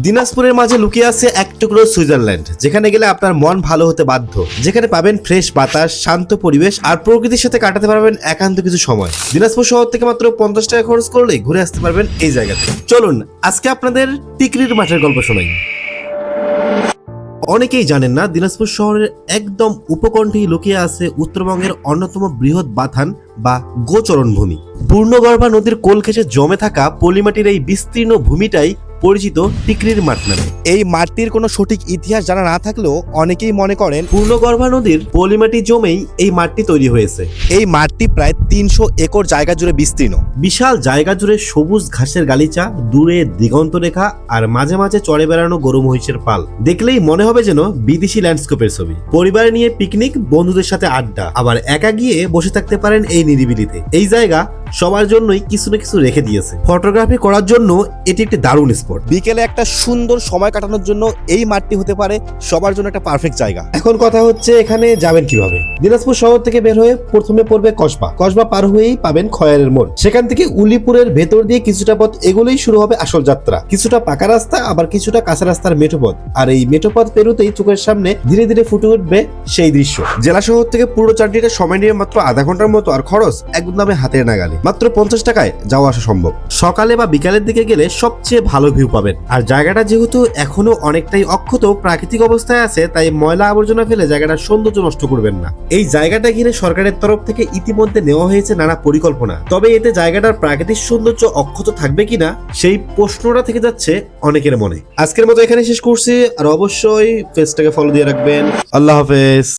দিনাজপুরের মাঝে লুকিয়ে আছে এক টুকরো সুইজারল্যান্ড, যেখানে গেলে আপনার মন ভালো হতে বাধ্য। যেখানে পাবেন ফ্রেশ বাতাস, শান্ত পরিবেশ আর প্রকৃতির সাথে কাটাতে পারবেন একান্ত কিছু সময়। দিনাজপুর শহর থেকে মাত্র 50 টাকা খরচ করলেই ঘুরে আসতে পারবেন এই জায়গাতে। চলুন আজকে আপনাদের টিকরির মাঠের গল্প শোনাই। অনেকেই জানেন না, দিনাজপুর শহরের একদম উপকণ্ঠেই লুকিয়ে আছে উত্তরবঙ্গের অন্যতম বৃহৎ বাথান বা গোচরণ ভূমি। পূর্ণগর্ভা নদীর কোল ঘেঁষে জমে থাকা পলিমাটির এই বিস্তীর্ণ ভূমিটাই পরিচিত টিকরির মাঠ নামে। এই মাঠটির কোনো সঠিক ইতিহাস জানা না থাকলেও অনেকেই মনে করেন পূর্ণগর্ভা নদীর পলিমাটি জমেই এই মাঠটি তৈরি হয়েছে। এই মাঠটি প্রায় 300 একর জায়গা জুড়ে বিস্তীর্ণ। বিশাল জায়গা জুড়ে সবুজ ঘাসের গালিচা, দূরে দিগন্ত রেখা আর মাঝে মাঝে চড়ে বেড়ানো গরু মহিষের পাল দেখলেই মনে হবে যেন বিদেশি ল্যান্ডস্কেপের ছবি। পরিবারে নিয়ে পিকনিক, বন্ধুদের সাথে আড্ডা, আবার একা গিয়ে বসে থাকতে পারেন এই নিরিবিলিতে। এই জায়গা সবার জন্যই কিছু না কিছু রেখে দিয়েছে। ফটোগ্রাফি করার জন্য এটি একটি দারুণ স্পট। বিকেলে একটা সুন্দর সময় কাটানোর জন্য এই মাঠটি হতে পারে সবার জন্য একটা পারফেক্ট জায়গা। এখন কথা হচ্ছে এখানে যাবেন কিভাবে। দিনাজপুর শহর থেকে বের হয়ে প্রথমে পড়বে কসবা। কসবা পার হয়েই পাবেন খয়ারের মোড়। সেখান থেকে উলিপুরের ভেতর দিয়ে কিছুটা পথ এগুলোই শুরু হবে আসল যাত্রা। কিছুটা পাকা রাস্তা, আবার কিছুটা কাঁচা রাস্তার মেঠোপথ। আর এই মেঠোপথ পেরোতেই চোখের সামনে ধীরে ধীরে ফুটে উঠবে সেই দৃশ্য। জেলা শহর থেকে পুরো চারটিতে সময় নিয়ে মাত্র আধা ঘন্টার মতো, আর খরচ একদমে হাতের নাগালে। মাত্র 50 টাকায় যাওয়া আসা সম্ভব। সকালে বা বিকালের দিকে গেলে সবচেয়ে ভালো ভিউ পাবেন। আর জায়গাটা যেহেতু এখনো অনেকটাই অক্ষত প্রাকৃতিক অবস্থায় আছে, তাই ময়লা আবর্জনা ফেলে জায়গাটার সৌন্দর্য নষ্ট করবেন না। এই জায়গাটা ঘিরে সরকারের তরফ থেকে ইতিমধ্যে নেওয়া হয়েছে নানা পরিকল্পনা। তবে এতে জায়গাটার প্রাকৃতিক সৌন্দর্য অক্ষত থাকবে কিনা সেই প্রশ্নটা থেকে যাচ্ছে অনেকের মনে। আজকের মতো এখানে শেষ করছি, আর অবশ্যই পেজটাকে ফলো দিয়ে রাখবেন। আল্লাহ হাফেজ।